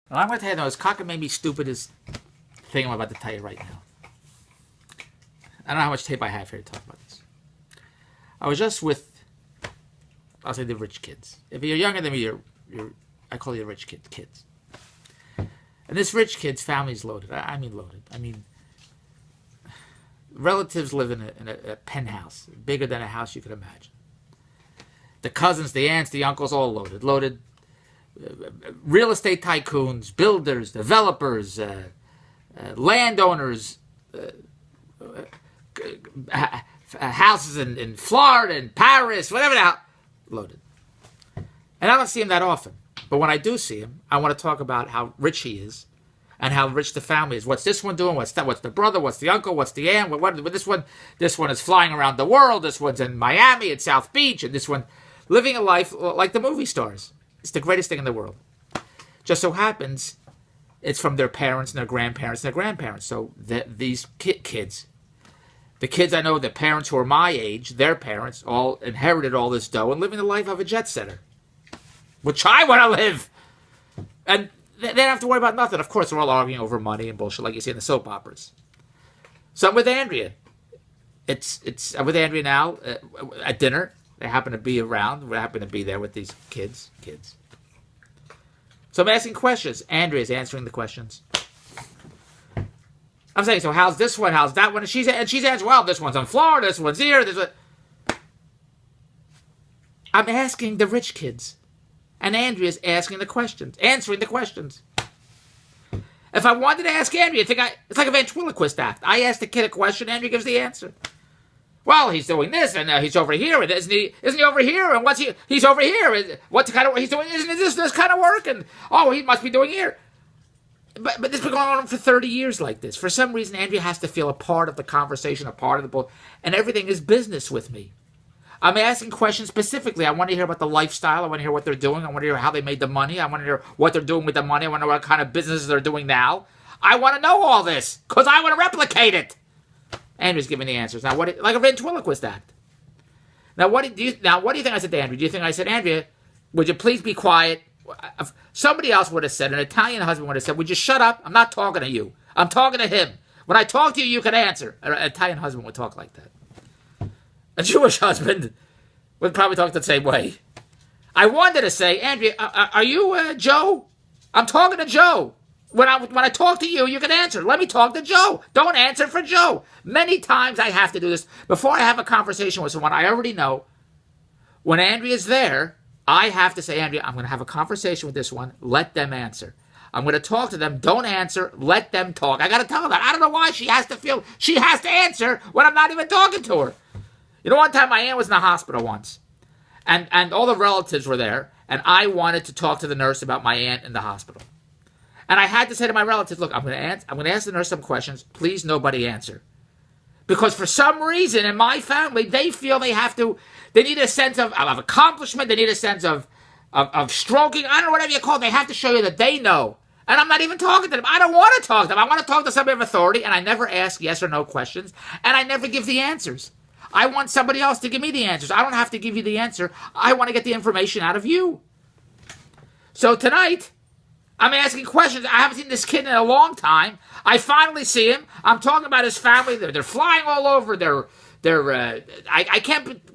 And I'm going to tell you the most cockamamie stupidest thing I'm about to tell you right now. I don't know how much tape I have here to talk about this. I was just with, I'll say the rich kids. If you're younger than me, I call you rich kids. And this rich kid's family's loaded. I mean loaded. I mean, relatives live in a penthouse, bigger than a house you could imagine. The cousins, the aunts, the uncles, all loaded. Loaded real estate tycoons, builders, developers, landowners, houses in Florida and Paris, whatever the hell, loaded. And I don't see him that often. But when I do see him, I want to talk about how rich he is and how rich the family is. What's this one doing? What's that? What's the brother? What's the uncle? What's the aunt? What this one? This one is flying around the world. This one's in Miami at South Beach. And this one living a life like the movie stars. It's the greatest thing in the world. Just so happens it's from their parents and their grandparents and their grandparents. So these kids, the kids I know, the parents who are my age, their parents, all inherited all this dough and living the life of a jet setter. Which I want to live. And they don't have to worry about nothing. Of course, they're all arguing over money and bullshit like you see in the soap operas. So I'm with Andrea. I'm with Andrea now at dinner. They happen to be around. We happen to be there with these kids. So I'm asking questions. Andrea's answering the questions. I'm saying, so how's this one? How's that one? And she's answering, well, this one's in Florida. This one's here. This one. I'm asking the rich kids. And Andrea's asking the questions, answering the questions. If I wanted to ask Andrea, it's like a ventriloquist act. I ask the kid a question, Andrea gives the answer. Well, he's doing this, and he's over here, and isn't he over here? And he's over here? What kind of he's doing? Isn't this kind of work? And he must be doing here. But this has been going on for 30 years like this. For some reason, Andrea has to feel a part of the conversation, a part of the book, and everything is business with me. I'm asking questions specifically. I want to hear about the lifestyle. I want to hear what they're doing. I want to hear how they made the money. I want to hear what they're doing with the money. I want to know what kind of businesses they're doing now. I want to know all this because I want to replicate it. Andrew's giving the answers. Now, like a ventriloquist act. Now, what do you think I said to Andrea? Do you think I said, Andrea, would you please be quiet? Somebody else would have said, an Italian husband would have said, would you shut up? I'm not talking to you. I'm talking to him. When I talk to you, you can answer. An Italian husband would talk like that. A Jewish husband would probably talk the same way. I wanted to say, Andrea, are you Joe? I'm talking to Joe. When I talk to you, you can answer. Let me talk to Joe. Don't answer for Joe. Many times I have to do this. Before I have a conversation with someone I already know, when Andrea's there, I have to say, Andrea, I'm going to have a conversation with this one. Let them answer. I'm going to talk to them. Don't answer. Let them talk. I got to tell her that. I don't know why she has to answer when I'm not even talking to her. You know, one time my aunt was in the hospital once, and all the relatives were there, and I wanted to talk to the nurse about my aunt in the hospital. And I had to say to my relatives, look, I'm going to ask the nurse some questions. Please, nobody answer. Because for some reason in my family, they feel they need a sense of accomplishment. They need a sense of stroking. I don't know, whatever you call it. They have to show you that they know. And I'm not even talking to them. I don't want to talk to them. I want to talk to somebody of authority, and I never ask yes or no questions, and I never give the answers. I want somebody else to give me the answers. I don't have to give you the answer. I want to get the information out of you. So tonight, I'm asking questions. I haven't seen this kid in a long time. I finally see him. I'm talking about his family. They're flying all over. I can't